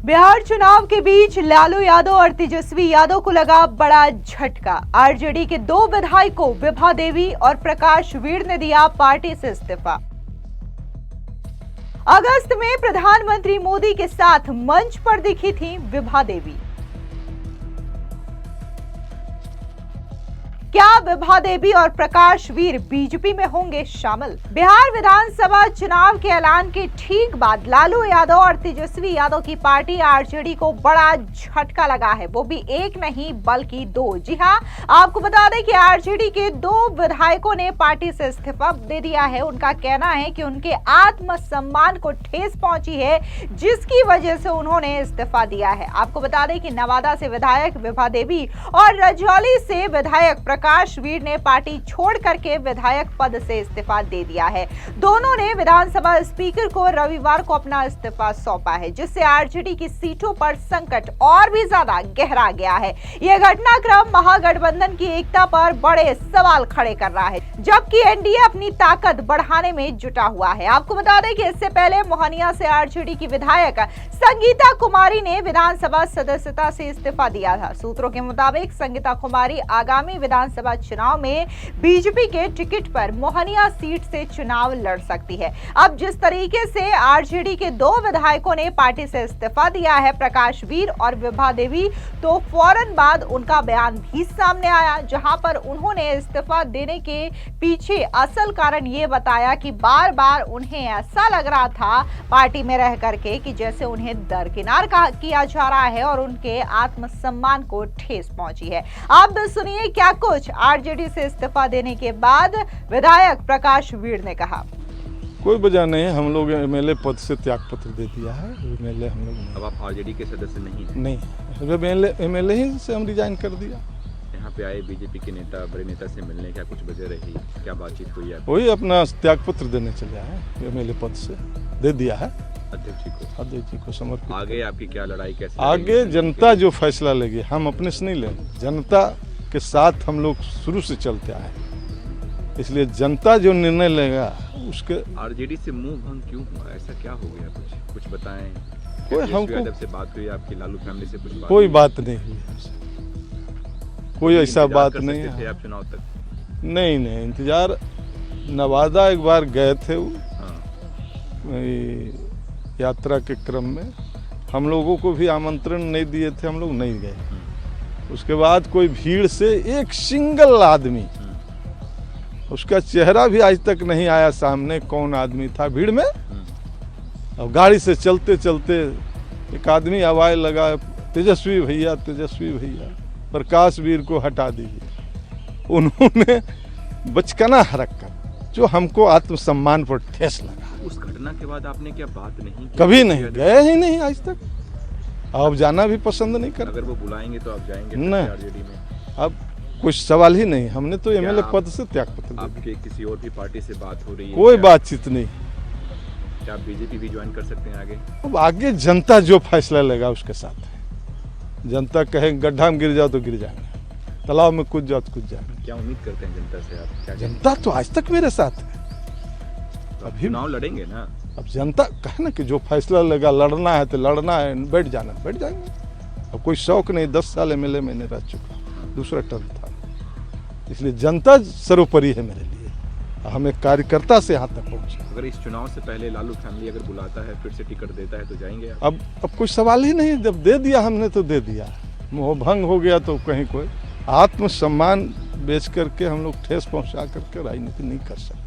बिहार चुनाव के बीच लालू यादव और तेजस्वी यादव को लगा बड़ा झटका। आरजेडी के दो विधायकों विभा देवी और प्रकाश वीर ने दिया पार्टी से इस्तीफा। अगस्त में प्रधानमंत्री मोदी के साथ मंच पर दिखी थी विभा देवी। क्या विभा देवी और प्रकाश वीर बीजेपी में होंगे शामिल? बिहार विधानसभा चुनाव के ऐलान के ठीक बाद लालू यादव और तेजस्वी यादव की पार्टी आरजेडी को बड़ा झटका लगा है, वो भी एक नहीं बल्कि दो। जी हां, आपको बता दें कि आरजेडी के दो विधायकों ने पार्टी से इस्तीफा दे दिया है। उनका कहना है कि उनके आत्मसम्मान को ठेस पहुंची है, जिसकी वजह से उन्होंने इस्तीफा दिया है। आपको बता दें कि नवादा से विधायक विभा देवी और रजौली से विधायक प्रकाश वीर ने पार्टी छोड़ करके विधायक पद से इस्तीफा दे दिया है। दोनों ने विधानसभा स्पीकर को रविवार को अपना इस्तीफा सौंपा है, जिससे आरजेडी की सीटों पर संकट और भी ज्यादा गहरा गया है। यह घटनाक्रम महागठबंधन की एकता पर बड़े सवाल खड़े कर रहा है, जबकि एनडीए अपनी ताकत बढ़ाने में जुटा हुआ है। आपको बता दें कि इससे पहले मोहनिया से आरजेडी की विधायक संगीता कुमारी ने विधानसभा सदस्यता से इस्तीफा दिया था। सूत्रों के मुताबिक संगीता कुमारी आगामी विधानसभा चुनाव में बीजेपी के टिकट पर मोहनिया सीट से चुनाव लड़ सकती है। अब जिस तरीके से आरजेडी के दो विधायकों ने पार्टी से इस्तीफा दिया है, प्रकाश वीर और विभा देवी, तो फौरन बाद उनका बयान भी सामने आया, जहां पर उन्होंने इस्तीफा देने के पीछे असल कारण ये बताया कि बार बार उन्हें ऐसा लग रहा था पार्टी में रह करके कि जैसे उन्हें दरकिनार किया जा रहा है और उनके आत्मसम्मान को ठेस पहुंची है। आप सुनिए क्या कुछ आरजेडी से इस्तीफा देने के बाद विधायक प्रकाश वीर ने कहा। कोई वजह नहीं, हम लोग एमएलए पद से त्याग पत्र दे दिया है। एमएलए हम लोग अब आप आरजेडी के सदस्य नहीं हैं? नहीं, एमएलए ही से हम रिजाइन कर दिया। यहाँ पे आए बीजेपी के नेता, बड़े नेता से मिलने क्या कुछ वजह रही, क्या बातचीत हुई? वही अपना त्याग पत्र देने चले आए, एमएलए पद से दे दिया है अध्यक्ष जी को समर्पित। आगे आपकी क्या लड़ाई, कैसे आगे जनता जो फैसला लेगी, हम अपने से नहीं लेंगे। जनता के साथ हम लोग शुरू से चलते आए, इसलिए जनता जो निर्णय लेगा उसके। आरजेडी से मुंह भंग क्यों हुआ, ऐसा क्या हो गया? कुछ बताएं। कोई हमको से बात हुई आपकी, लालू फैमिली से कुछ बात? कोई बात नहीं हुई, कोई ऐसा बात नहीं है। आप चुनाव तक नहीं, इंतजार। नवादा एक बार गए थे वो, यात्रा के क्रम में हम लोगों को भी आमंत्रण नहीं दिए थे, हम लोग नहीं गए। उसके बाद कोई भीड़ से एक सिंगल आदमी, उसका चेहरा भी आज तक नहीं आया सामने, कौन आदमी था भीड़ में। और गाड़ी से चलते चलते एक आदमी आवाज लगा, तेजस्वी भैया, प्रकाश वीर को हटा दीजिए। उन्होंने बचकाना हरकत जो हमको आत्मसम्मान पर ठेस लगा। उस घटना के बाद आपने क्या बात नहीं की? कभी नहीं, गए ही नहीं आज तक। अब जाना भी पसंद नहीं कर। अगर वो बुलाएंगे तो आप जाएंगे नहीं, आरजेडी में? अब कुछ सवाल ही नहीं। हमने तो एमएलए पद से त्याग पत्र। आपके किसी और भी पार्टी से बात हो रही है? कोई बातचीत नहीं। क्या आप बीजेपी भी ज्वाइन कर सकते हैं आगे? अब आगे जनता जो फैसला लेगा उसके साथ है। जनता कहे गड्ढा में गिर जाओ तो गिर जाएंगे, तालाब में कूद जाओ तो कूद जाएंगे। क्या उम्मीद करते हैं जनता से आप? क्या जनता तो आज तक मेरे साथ है। तो अभी चुनाव लड़ेंगे ना? अब जनता कहे ना कि जो फैसला लेगा, लड़ना है तो लड़ना है, बैठ जाना बैठ जाएंगे। अब कोई शौक नहीं, 10 साल एमएलए मैंने रह चुका, दूसरा टर्म था, इसलिए जनता सर्वोपरि है मेरे लिए। हम एक कार्यकर्ता से यहाँ तक पहुँचे। अगर इस चुनाव से पहले लालू फैमिली अगर बुलाता है, फिर से टिकट देता है तो जाएंगे आप? अब कोई सवाल ही नहीं, जब दे दिया हमने तो दे दिया। मोह भंग हो गया तो कहीं कोई आत्मसम्मान बेच करके हम लोग ठेस पहुँचा करके राजनीति नहीं कर सकते।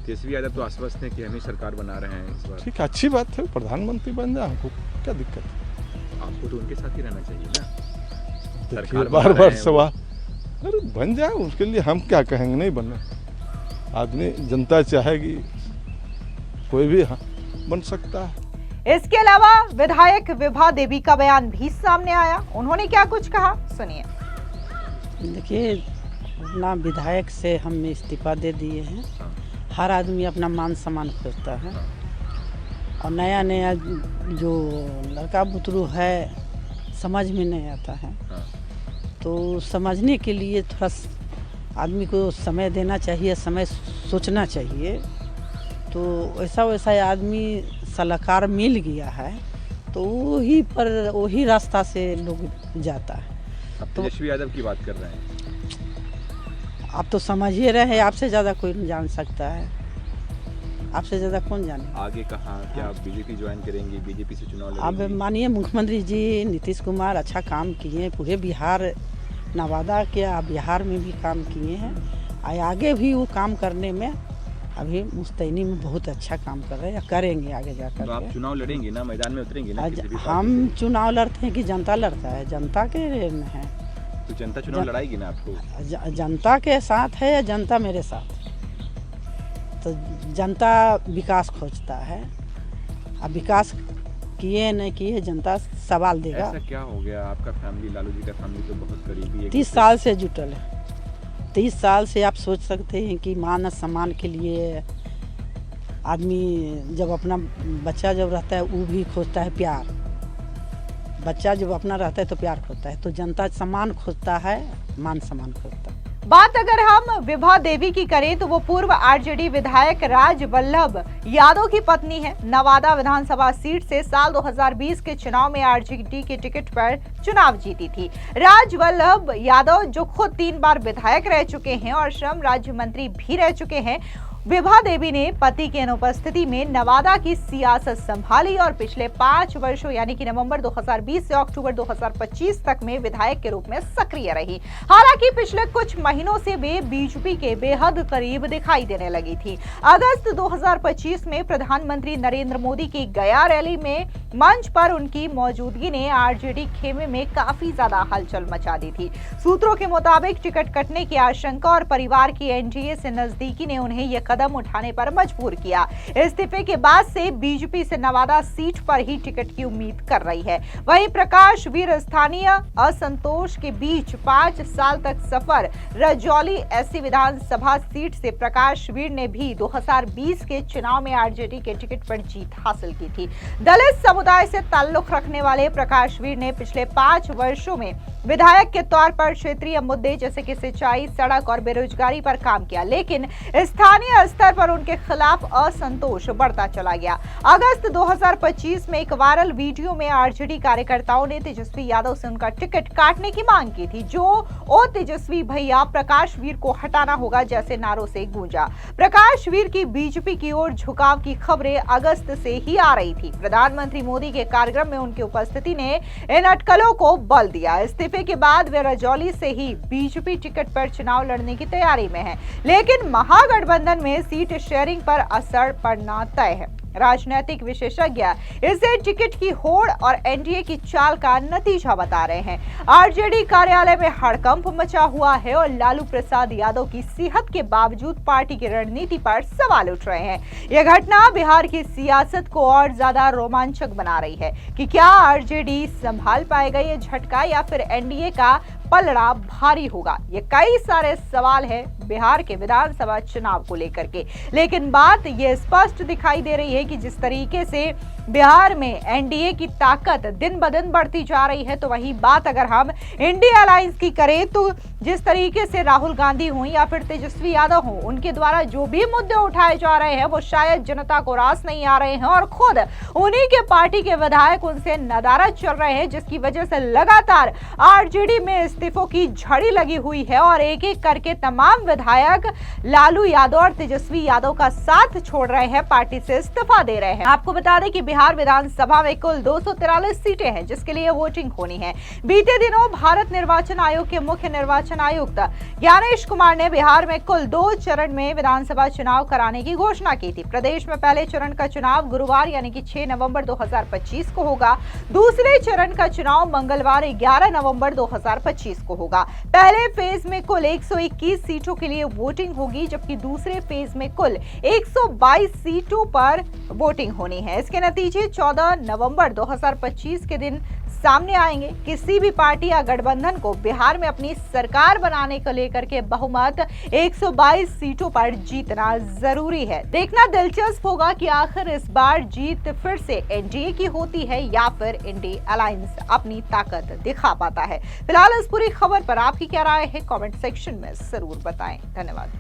तेजस्वी यादव तो आश्वस्त है कि हम ही सरकार बना रहे हैं इस बार। ठीक है, अच्छी बात है, प्रधानमंत्री बन जाए, हमको क्या दिक्कत है? आपको तो उनके साथ ही रहना चाहिए ना। देखिए बार सवाल, अरे बन जाए, उसके लिए हम क्या कहेंगे, नहीं बनना। आदमी, जनता चाहेगी कोई भी बन सकता है। इसके अलावा विधायक विभा देवी का बयान भी सामने आया। उन्होंने क्या कुछ कहा, सुनिए। देखिए, अपना विधायक से हम इस्तीफा दे दिए हैं। हर आदमी अपना मान सम्मान खोजता है, और नया जो लड़का बुतरू है समझ में नहीं आता है, तो समझने के लिए थोड़ा आदमी को समय देना चाहिए, समय सोचना चाहिए। तो वैसा आदमी सलाहकार मिल गया है तो वही रास्ता से लोग जाता है। अब तो- तेजस्वी यादव की बात कर रहे हैं। आप तो समझ ही रहे हैं, आपसे ज़्यादा कोई नहीं जान सकता है, आपसे ज़्यादा कौन जाने। आगे कहाँ क्या आप बीजेपी ज्वाइन करेंगी, बीजेपी से चुनाव अब लड़ेंगी? मानिए मुख्यमंत्री जी नीतीश कुमार अच्छा काम किए, पूरे बिहार नवादा के बिहार में भी काम किए हैं, और आगे भी वो काम करने में अभी मुस्तैनी में बहुत अच्छा काम कर रहे हैं, या करेंगे आगे जाकर तो आप के। चुनाव लड़ेंगी ना, मैदान में उतरेंगी ना किसी भी पार्टी हम चुनाव लड़ते हैं कि जनता लड़ता है, जनता के में है, से? तो जनता चुनाव लड़ाएगी ना आपको? जनता के साथ है या जनता मेरे साथ। तो जनता विकास खोजता है, अब विकास किए नहीं किए जनता सवाल देगा। ऐसा क्या हो गया? आपका फैमिली, लालू जी का फैमिली तो बहुत करीबी है। 30 साल से जुटल है, 30 साल से आप सोच सकते हैं कि मान सम्मान के लिए आदमी जब अपना बच्चा जब रहता है वो भी खोजता है प्यार, बच्चा जब अपना रहता है तो प्यार खोजता है, तो जनता सम्मान खोजता है, मान सम्मान खोजता है। बात अगर हम विभा देवी की करें तो वो पूर्व आरजेडी विधायक राजवल्लभ यादव की पत्नी है। नवादा विधानसभा सीट से साल 2020 के चुनाव में आरजेडी के टिकट पर चुनाव जीती थी। राजवल्लभ यादव जो खुद 3 बार विधायक रह चुके हैं और श्रम राज्य मंत्री भी रह चुके हैं, विभा देवी ने पति की अनुपस्थिति में नवादा की सियासत संभाली और पिछले 5 वर्षों यानी कि नवंबर 2020 से अक्टूबर 2025 तक में विधायक के रूप में सक्रिय रही। हालांकि पिछले कुछ महीनों से वे बीजेपी के बेहद करीब दिखाई देने लगी थी। अगस्त 2025 में प्रधानमंत्री नरेंद्र मोदी की गया रैली में मंच पर उनकी मौजूदगी ने आरजेडी खेमे में काफी ज्यादा हलचल मचा दी थी। सूत्रों के मुताबिक टिकट कटने की आशंका और परिवार की एनडीए से नजदीकी ने उन्हें यह कदम उठाने पर मजबूर किया। इस्तीफे के बाद से बीजेपी से नवादा सीट पर ही टिकट की उम्मीद कर रही है। वहीं प्रकाश वीर स्थानीय असंतोष के बीच 5 साल तक सफर रजौली एससी विधानसभा सीट से प्रकाश वीर ने भी 2020 के चुनाव में आरजेडी के टिकट पर जीत हासिल की थी। दलित समुदाय से ताल्लुक रखने वाले प्रकाश वीर ने पिछले 5 वर्षों में विधायक के तौर पर क्षेत्रीय मुद्दे जैसे कि सिंचाई, सड़क और बेरोजगारी पर काम किया, लेकिन स्थानीय स्तर पर उनके खिलाफ असंतोष बढ़ता चला गया। अगस्त 2025 में एक वायरल वीडियो में आरजेडी कार्यकर्ताओं ने तेजस्वी यादव से उनका टिकट काटने की मांग की थी, जो ओ तेजस्वी भैया प्रकाश वीर को हटाना होगा जैसे नारों से गूंजा। प्रकाश वीर की बीजेपी की ओर झुकाव की खबरें अगस्त से ही आ रही थी। प्रधानमंत्री मोदी के कार्यक्रम में उनकी उपस्थिति ने इन अटकलों को बल दिया। इस्तीफे के बाद वे रजौली से ही बीजेपी टिकट पर चुनाव लड़ने की तैयारी में हैं, लेकिन महागठबंधन में सीट शेयरिंग पर असर पड़ना तय है। राजनीतिक विशेषज्ञ इसे टिकट की होड़ और एनडीए की चाल का नतीजा बता रहे हैं। आरजेडी कार्यालय में हड़कंप मचा हुआ है और लालू प्रसाद यादव की सेहत के बावजूद पार्टी की रणनीति पर सवाल उठ रहे हैं। यह घटना बिहार की सियासत को और ज्यादा रोमांचक बना रही है कि क्या आरजेडी संभाल पाएगा ये झटका या फिर एनडीए का पलड़ा भारी होगा। ये कई सारे सवाल है बिहार के विधानसभा चुनाव को लेकर के, लेकिन बात ये स्पष्ट दिखाई दे रही है कि जिस तरीके से बिहार में एनडीए की ताकत दिन ब दिन बढ़ती जा रही है, तो वही बात अगर हम इंडिया अलायंस की करें तो जिस तरीके से राहुल गांधी हो या फिर तेजस्वी यादव हो, उनके द्वारा जो भी मुद्दे उठाए जा रहे हैं वो शायद जनता को रास नहीं आ रहे हैं और खुद उन्हीं के पार्टी के विधायक उनसे नदारद चल रहे हैं, जिसकी वजह से लगातार आरजेडी में इस्तीफों की झड़ी लगी हुई है और एक एक करके तमाम विधायक लालू यादव और तेजस्वी यादव का साथ छोड़ रहे हैं, पार्टी से इस्तीफा दे रहे हैं। आपको बता दें कि बिहार विधानसभा में कुल 243 सीटें हैं जिसके लिए वोटिंग होनी है। बीते दिनों भारत निर्वाचन आयोग के मुख्य निर्वाचन आयुक्त ज्ञानेश कुमार ने बिहार में कुल 2 चरण में विधानसभा चुनाव कराने की घोषणा की थी। प्रदेश में पहले चरण का चुनाव गुरुवार यानी कि 6 नवंबर 2025 को होगा। दूसरे चरण का चुनाव मंगलवार 11 नवंबर 2025 को होगा। पहले फेज में कुल 121 सीटों के लिए वोटिंग होगी, जबकि दूसरे फेज में कुल 122 सीटों पर वोटिंग होनी है। इसके नतीजे 14 नवंबर 2025 के दिन सामने आएंगे। किसी भी पार्टी या गठबंधन को बिहार में अपनी सरकार बनाने को लेकर के बहुमत 122 सीटों पर जीतना जरूरी है। देखना दिलचस्प होगा कि आखिर इस बार जीत फिर से एनडीए की होती है या फिर इंडिया अलायंस अपनी ताकत दिखा पाता है। फिलहाल इस पूरी खबर पर आपकी क्या राय है, कमेंट सेक्शन में जरूर बताएं। धन्यवाद।